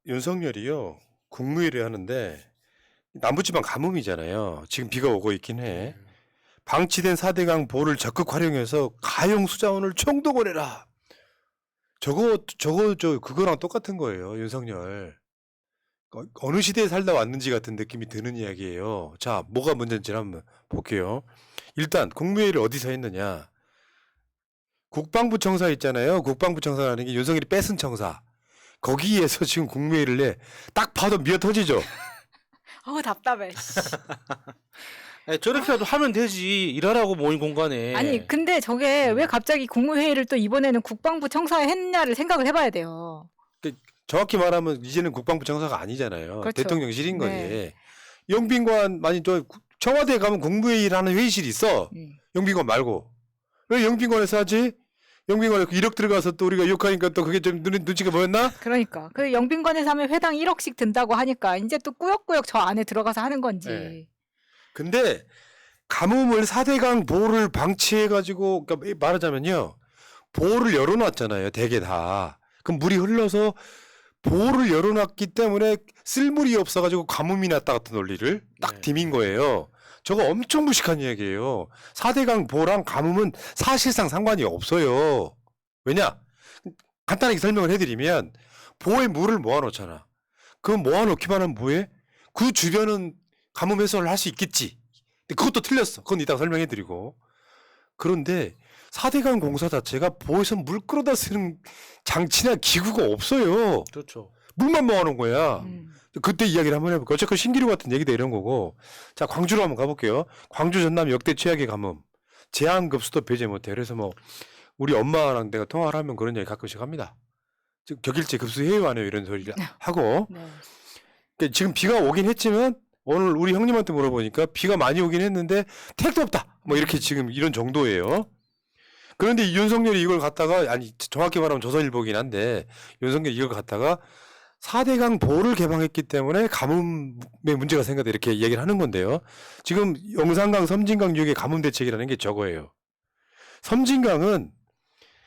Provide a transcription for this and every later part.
윤석열이요 국무회의를 하는데 남부지방 가뭄이잖아요. 지금 비가 오고 있긴 해. 방치된 4대강 보를 적극 활용해서 가용 수자원을 총동원해라. 그거랑 똑같은 거예요. 윤석열. 어느 시대에 살다 왔는지 같은 느낌이 드는 이야기예요. 자, 뭐가 문제인지 한번 볼게요. 일단 국무회의를 어디서 했느냐. 국방부 청사 있잖아요. 국방부 청사라는 게 윤석열이 뺏은 청사. 거기에서 지금 국무회의를 해. 딱 봐도 미어 터지죠. 어우 답답해. 아니, 저렇게라도 하면 되지. 일하라고 모인 공간에. 아니 근데 저게 왜 갑자기 국무회의를 또 이번에는 국방부 청사에 했냐를 생각을 해봐야 돼요. 정확히 말하면 이제는 국방부 청사가 아니잖아요. 그렇죠. 대통령실인 거지. 네. 영빈관 청와대에 가면 국무회의라는 회의실이 있어. 영빈관 말고. 왜 영빈관에서 하지? 영빈관에 1억 들어가서 또 우리가 욕하니까 또 그게 좀 눈치가 보였나? 그러니까 그 영빈관에서 하면 회당 1억씩 든다고 하니까 이제 또 꾸역꾸역 저 안에 들어가서 하는 건지. 네. 근데 가뭄을 4대강 보를 방치해가지고 그러니까 말하자면요. 보를 열어놨잖아요. 대개 다. 그럼 물이 흘러서 보를 열어놨기 때문에 쓸 물이 없어가지고 가뭄이 났다 같은 논리를 딱 디민 거예요. 저거 엄청 무식한 이야기예요. 4대강 보랑 가뭄은 사실상 상관이 없어요. 왜냐? 간단하게 설명을 해드리면 보에 물을 모아놓잖아. 그럼 모아놓기만 하면 뭐해? 그 주변은 가뭄 해소를 할 수 있겠지. 근데 그것도 틀렸어. 그건 이따가 설명해드리고. 그런데 4대강 공사 자체가 보에서 물 끌어다 쓰는 장치나 기구가 없어요. 그렇죠. 물만 모아놓은 거야. 그때 이야기를 한번 해볼게요. 어쨌든 신기루 같은 얘기도 이런 거고. 자, 광주로 한번 가볼게요. 광주 전남 역대 최악의 가뭄. 제한급수도 배제 못해. 그래서 뭐 우리 엄마랑 내가 통화를 하면 그런 얘기 가끔씩 합니다. 즉 격일제 급수해요 안 해요 이런 소리를 하고. 네. 그러니까 지금 비가 오긴 했지만 오늘 우리 형님한테 물어보니까 비가 많이 오긴 했는데 택도 없다. 뭐 이렇게 지금 이런 정도예요. 그런데 윤석열이 이걸 갖다가 아니 정확히 말하면 조선일보긴 한데 윤석열이 이걸 갖다가 4대강 보를 개방했기 때문에 가뭄에 문제가 생겼다 이렇게 얘기를 하는 건데요. 지금 영산강, 섬진강 유역의 가뭄 대책이라는 게 저거예요. 섬진강은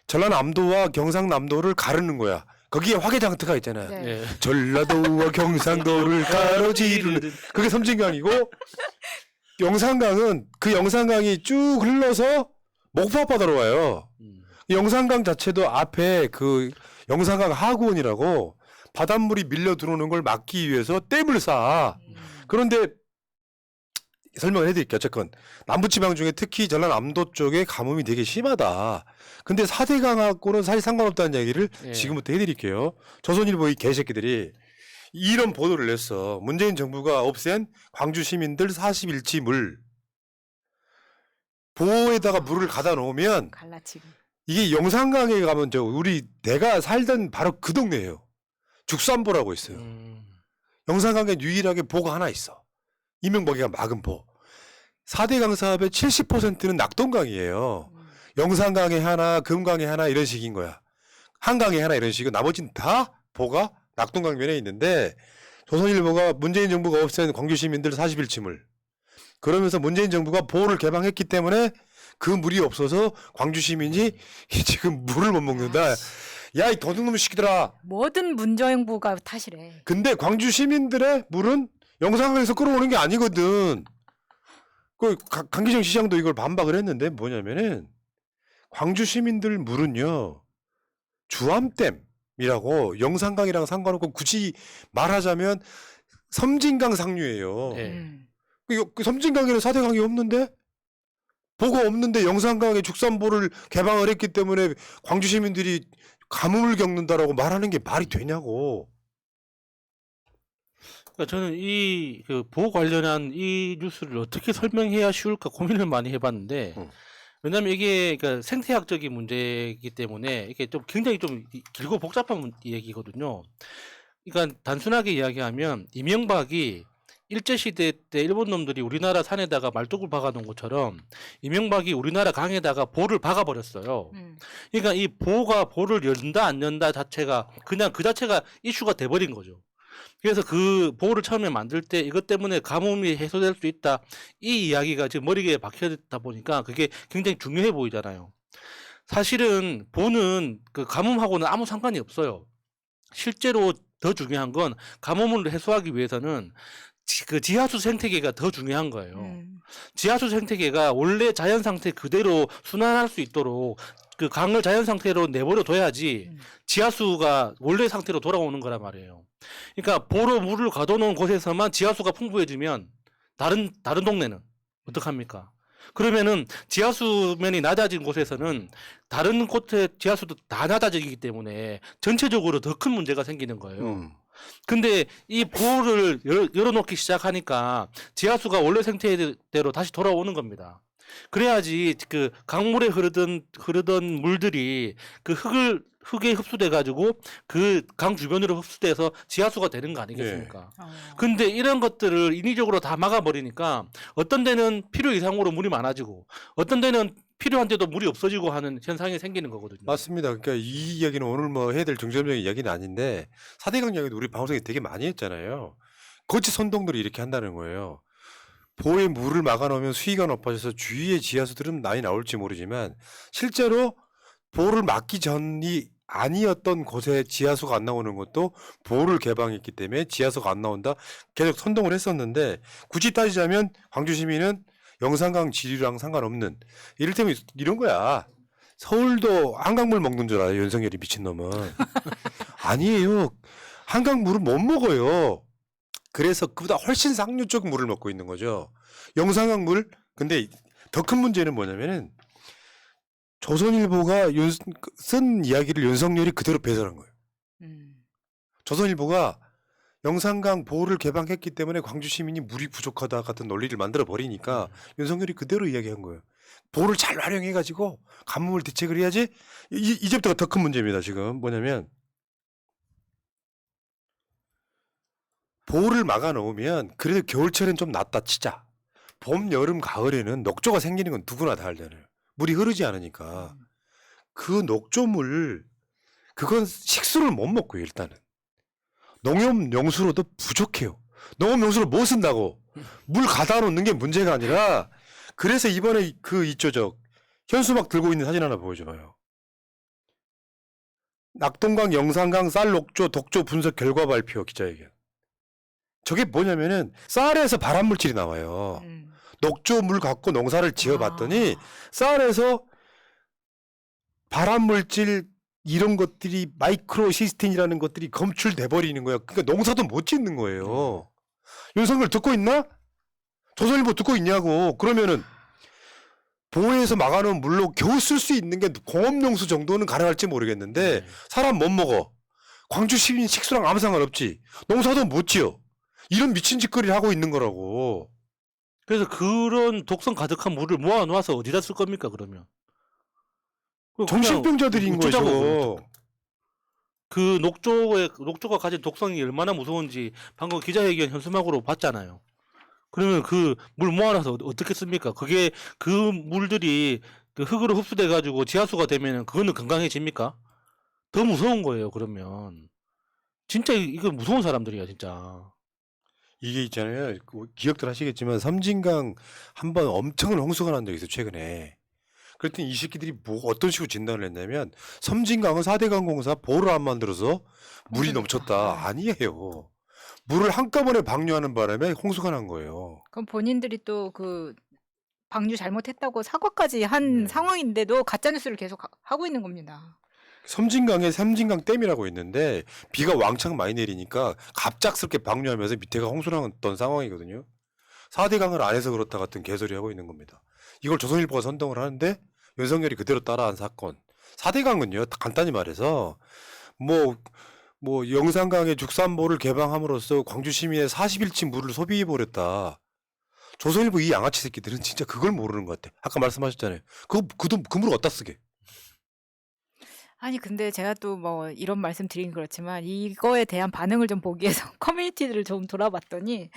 전라남도와 경상남도를 가르는 거야. 거기에 화개장터가 있잖아요. 네. 네. 전라도와 경상도를 가로지르는 그게 섬진강이고 영산강은 그 영산강이 쭉 흘러서 목포 앞바다로 와요. 영산강 자체도 앞에 그 영산강 하구원이라고 바닷물이 밀려 들어오는 걸 막기 위해서 댐을 쌓아. 그런데 설명을 해드릴게요. 어쨌건 남부지방 중에 특히 전라남도 쪽에 가뭄이 되게 심하다. 근데 4대강하고는 사실 상관없다는 얘기를 지금부터 해드릴게요. 조선일보 이 개새끼들이 이런 보도를 냈어. 문재인 정부가 없앤 광주 시민들 40일치 물. 보호에다가 물을 가다 놓으면 갈라치기. 이게 영산강에 가면 내가 살던 바로 그 동네예요. 죽산보라고 있어요. 영산강에 유일하게 보가 하나 있어. 이명박이가 막은 보. 4대강 사업의 70%는 낙동강이에요. 영산강에 하나, 금강에 하나 이런 식인 거야. 한강에 하나 이런 식이고 나머지는 다 보가 낙동강면에 있는데 조선일보가 문재인 정부가 없앤 광주 시민들 40일치 물. 그러면서 문재인 정부가 보호를 개방했기 때문에 그 물이 없어서 광주 시민이 지금 물을 못 먹는다. 야, 이 도둑놈 시키더라. 뭐든 문정부가 탓이래. 근데 광주 시민들의 물은 영산강에서 끌어오는 게 아니거든. 그 강기정 시장도 이걸 반박을 했는데 뭐냐면은 광주 시민들 물은요 주암댐이라고 영산강이랑 상관없고 굳이 말하자면 섬진강 상류예요. 그 섬진강에는 4대강이 없는데 보가 없는데 영산강에 죽산보를 개방을 했기 때문에 광주 시민들이 가뭄을 겪는다라고 말하는 게 말이 되냐고. 그러니까 저는 이 보호 관련한 이 뉴스를 어떻게 설명해야 쉬울까 고민을 많이 해봤는데 왜냐하면 이게 그러니까 생태학적인 문제이기 때문에 이게 좀 굉장히 좀 길고 복잡한 얘기거든요. 그러니까 단순하게 이야기하면 이명박이 일제시대 때 일본 놈들이 우리나라 산에다가 말뚝을 박아놓은 것처럼 이명박이 우리나라 강에다가 보를 박아버렸어요. 그러니까 이 보를 연다 안 연다 자체가 그냥 그 자체가 이슈가 돼버린 거죠. 그래서 그 보호를 처음에 만들 때 이것 때문에 가뭄이 해소될 수 있다. 이 이야기가 지금 머리에 박혀있다 보니까 그게 굉장히 중요해 보이잖아요. 사실은 보는 그 가뭄하고는 아무 상관이 없어요. 실제로 더 중요한 건 가뭄을 해소하기 위해서는 그 지하수 생태계가 더 중요한 거예요. 지하수 생태계가 원래 자연 상태 그대로 순환할 수 있도록 그 강을 자연 상태로 내버려 둬야지 지하수가 원래 상태로 돌아오는 거란 말이에요. 그러니까 보로 물을 가둬놓은 곳에서만 지하수가 풍부해지면 다른 동네는 어떡합니까? 그러면은 지하수면이 낮아진 곳에서는 다른 곳의 지하수도 다 낮아지기 때문에 전체적으로 더 큰 문제가 생기는 거예요. 근데 이 보호를 열어놓기 시작하니까 지하수가 원래 상태대로 다시 돌아오는 겁니다. 그래야지 그 강물에 흐르던 물들이 그 흙에 흡수돼 가지고 그 강 주변으로 흡수돼서 지하수가 되는 거 아니겠습니까? 근데 이런 것들을 인위적으로 다 막아버리니까 어떤 데는 필요 이상으로 물이 많아지고 어떤 데는 필요한데도 물이 없어지고 하는 현상이 생기는 거거든요. 맞습니다. 그러니까 이 이야기는 오늘 뭐 해야 될 중점적인 이야기는 아닌데 4대강 이야기도 우리 방송에 되게 많이 했잖아요. 거치 선동들이 이렇게 한다는 거예요. 보에 물을 막아놓으면 수위가 높아져서 주위의 지하수들은 많이 나올지 모르지만 실제로 보를 막기 전이 아니었던 곳에 지하수가 안 나오는 것도 보를 개방했기 때문에 지하수가 안 나온다. 계속 선동을 했었는데 굳이 따지자면 광주 시민은 영산강 지류랑 상관없는 이를테면 이런 거야. 서울도 한강물 먹는 줄 알아요. 윤석열이 미친놈은. 아니에요. 한강물을 못 먹어요. 그래서 그보다 훨씬 상류 쪽 물을 먹고 있는 거죠. 영산강 물. 근데 더 큰 문제는 뭐냐면은 조선일보가 쓴 이야기를 윤석열이 그대로 배설한 거예요. 조선일보가 영산강 보호를 개방했기 때문에 광주 시민이 물이 부족하다 같은 논리를 만들어 버리니까 윤석열이 그대로 이야기한 거예요. 보호를 잘 활용해가지고 가뭄을 대책을 해야지. 이제부터가 더 큰 문제입니다. 지금 뭐냐면 보호를 막아놓으면 그래도 겨울철엔 좀 낫다 치자. 봄, 여름, 가을에는 녹조가 생기는 건 누구나 다 알잖아요. 물이 흐르지 않으니까. 그 녹조물 그건 식수를 못 먹고요. 일단은. 농업용수로도 부족해요. 농업용수를 못 쓴다고. 물 가다 놓는 게 문제가 아니라 그래서 이번에 그 있죠. 현수막 들고 있는 사진 하나 보여줘봐요. 낙동강, 영산강, 쌀 녹조, 독조 분석 결과 발표 기자회견. 저게 뭐냐면은 쌀에서 발암물질이 나와요. 녹조물 갖고 농사를 지어봤더니 쌀에서 발암물질 이런 것들이 마이크로시스틴이라는 것들이 검출돼 버리는 거예요. 그러니까 농사도 못 짓는 거예요. 윤석열 듣고 있나? 조선일보 듣고 있냐고. 그러면은 보호에서 막아놓은 물로 겨우 쓸 수 있는 게 공업용수 정도는 가능할지 모르겠는데 사람 못 먹어. 광주 시민 식수랑 아무 상관없지. 농사도 못 지어. 이런 미친 짓거리를 하고 있는 거라고. 그래서 그런 독성 가득한 물을 모아놓아서 어디다 쓸 겁니까 그러면? 정신병자들인 거죠. 그 녹조가 가진 독성이 얼마나 무서운지 방금 기자회견 현수막으로 봤잖아요. 그러면 그 물 모아놔서 어떻게 씁니까? 그게 그 물들이 그 흙으로 흡수돼 가지고 지하수가 되면은 그거는 건강해집니까? 더 무서운 거예요. 그러면 진짜 이거 무서운 사람들이야 진짜. 이게 있잖아요. 기억들 하시겠지만 섬진강 한번 엄청난 홍수가 난 적이 있어요. 최근에. 그랬더니 이 새끼들이 뭐 어떤 식으로 진단을 했냐면 섬진강은 4대강 공사 보를 안 만들어서 물이 넘쳤다. 아니에요. 물을 한꺼번에 방류하는 바람에 홍수가 난 거예요. 그럼 본인들이 또 그 방류 잘못했다고 사과까지 한 상황인데도 가짜 뉴스를 계속 하고 있는 겁니다. 섬진강에 섬진강 댐이라고 있는데 비가 왕창 많이 내리니까 갑작스럽게 방류하면서 밑에가 홍수났던 상황이거든요. 4대강을 안 해서 그렇다 같은 개소리 하고 있는 겁니다. 이걸 조선일보가 선동을 하는데 윤석열이 그대로 따라한 사건. 4대강은요 간단히 말해서 뭐 영산강의 죽산보를 개방함으로써 광주 시민의 40일치 물을 소비해버렸다. 조선일보 이 양아치 새끼들은 진짜 그걸 모르는 것 같아. 아까 말씀하셨잖아요. 그 물 어디다 쓰게. 아니 근데 제가 또 뭐 이런 말씀 드리긴 그렇지만 이거에 대한 반응을 좀 보기 위해서 커뮤니티들을 좀 돌아봤더니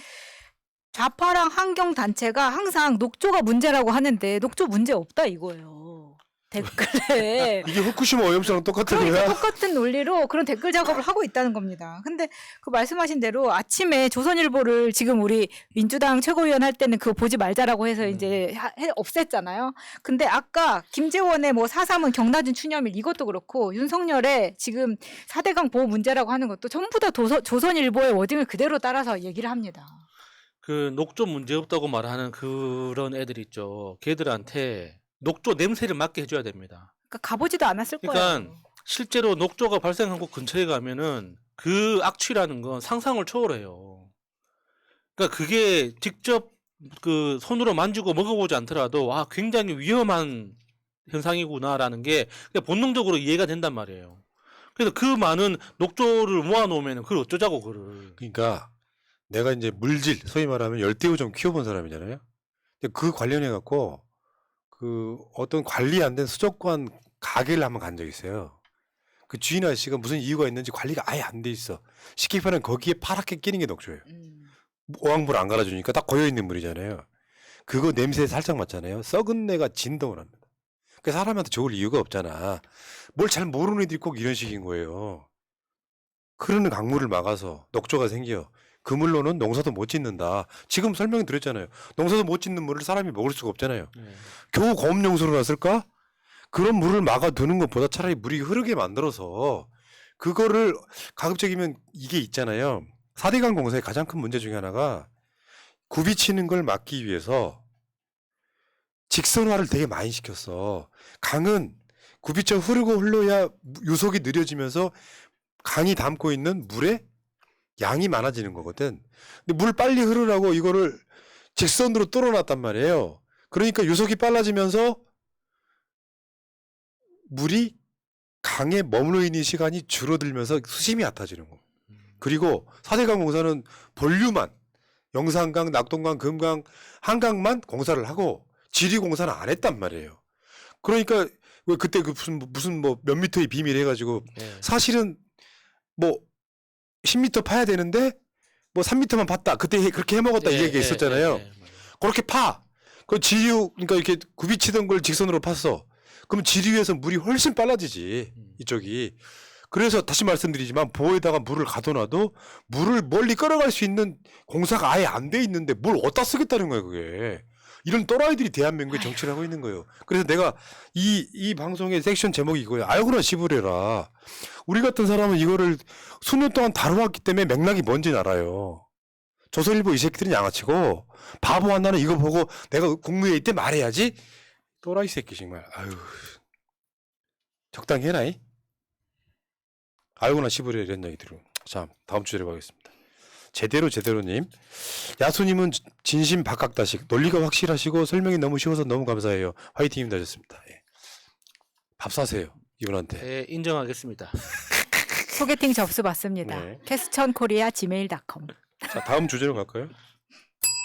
좌파랑 환경 단체가 항상 녹조가 문제라고 하는데 녹조 문제 없다 이거예요. 댓글에 이게 후쿠시마 오염수랑 똑같은 그러니까 거야? 똑같은 논리로 그런 댓글 작업을 하고 있다는 겁니다. 근데 그 말씀하신 대로 아침에 조선일보를 지금 우리 민주당 최고위원 할 때는 그거 보지 말자라고 해서 이제 없앴잖아요. 근데 아까 김재원의 뭐 4.3은 경나준 추념일 이것도 그렇고 윤석열의 지금 4대강 보호 문제라고 하는 것도 전부 다 조선일보의 워딩을 그대로 따라서 얘기를 합니다. 그 녹조 문제 없다고 말하는 그런 애들 있죠. 걔들한테 녹조 냄새를 맡게 해줘야 됩니다. 그러니까 가보지도 않았을 그러니까 거예요. 실제로 녹조가 발생한 곳 근처에 가면은 그 악취라는 건 상상을 초월해요. 그러니까 그게 직접 그 손으로 만지고 먹어보지 않더라도 와 굉장히 위험한 현상이구나라는 게 그냥 본능적으로 이해가 된단 말이에요. 그래서 그 많은 녹조를 모아놓으면 그걸 어쩌자고 그를. 그러니까 내가 이제 물질, 소위 말하면 열대우 좀 키워본 사람이잖아요. 근데 그 관련해 갖고 그 어떤 관리 안 된 수족관 가게를 한번 간 적이 있어요. 그 주인 아저씨가 무슨 이유가 있는지 관리가 아예 안 돼 있어. 쉽게 말하면 거기에 파랗게 끼는 게 녹조예요. 오왕물 안 갈아주니까 딱 고여있는 물이잖아요. 그거 냄새에 살짝 맡잖아요. 썩은 내가 진동을 합니다. 그 사람한테 좋을 이유가 없잖아. 뭘 잘 모르는 애들이 꼭 이런 식인 거예요. 흐르는 강물을 막아서 녹조가 생겨. 그 물로는 농사도 못 짓는다. 지금 설명 드렸잖아요. 농사도 못 짓는 물을 사람이 먹을 수가 없잖아요. 겨우 고압용수로 놨을까? 그런 물을 막아두는 것보다 차라리 물이 흐르게 만들어서 그거를 가급적이면 이게 있잖아요. 4대강 공사의 가장 큰 문제 중에 하나가 굽이치는 걸 막기 위해서 직선화를 되게 많이 시켰어. 강은 굽이쳐 흐르고 흘러야 유속이 느려지면서 강이 담고 있는 물의 양이 많아지는 거거든. 근데 물 빨리 흐르라고 이거를 직선으로 뚫어놨단 말이에요. 그러니까 유속이 빨라지면서 물이 강에 머물러 있는 시간이 줄어들면서 수심이 얕아지는 거. 그리고 4대강 공사는 본류만 영산강, 낙동강, 금강, 한강만 공사를 하고 지리 공사는 안 했단 말이에요. 그러니까 왜 그때 그 무슨 뭐 몇 미터의 비밀 해가지고 사실은 뭐 10m 파야 되는데 뭐 3m만 팠다. 그때 그렇게 해먹었다 이 얘기가 있었잖아요. 그렇게 파. 그 지류 그러니까 이렇게 굽이치던 걸 직선으로 팠어. 그럼 지류에서 물이 훨씬 빨라지지 이쪽이. 그래서 다시 말씀드리지만 보호에다가 물을 가둬놔도 물을 멀리 끌어갈 수 있는 공사가 아예 안 돼 있는데 뭘 어디다 쓰겠다는 거예요 그게. 이런 또라이들이 대한민국에 정치를 하고 있는 거예요. 그래서 내가 이 방송의 섹션 제목이 이거예요. 알고나 씹으래라. 우리 같은 사람은 이거를 수년 동안 다뤄왔기 때문에 맥락이 뭔지 알아요. 조선일보 이 새끼들은 양아치고 바보 하나는 이거 보고 내가 국무회의 때 말해야지. 또라이 새끼 정말. 아유. 적당히 해라이. 알고나 씹으래 이런 얘기들은. 자, 다음 주제로 가겠습니다. 제대로님. 야수님은 진심 박학다식. 논리가 확실하시고 설명이 너무 쉬워서 너무 감사해요. 화이팅입니다 하셨습니다. 예. 밥 사세요. 이분한테. 네, 인정하겠습니다. 소개팅 접수 받습니다. 네. 캐스천코리아 gmail.com. 자, 다음 주제로 갈까요?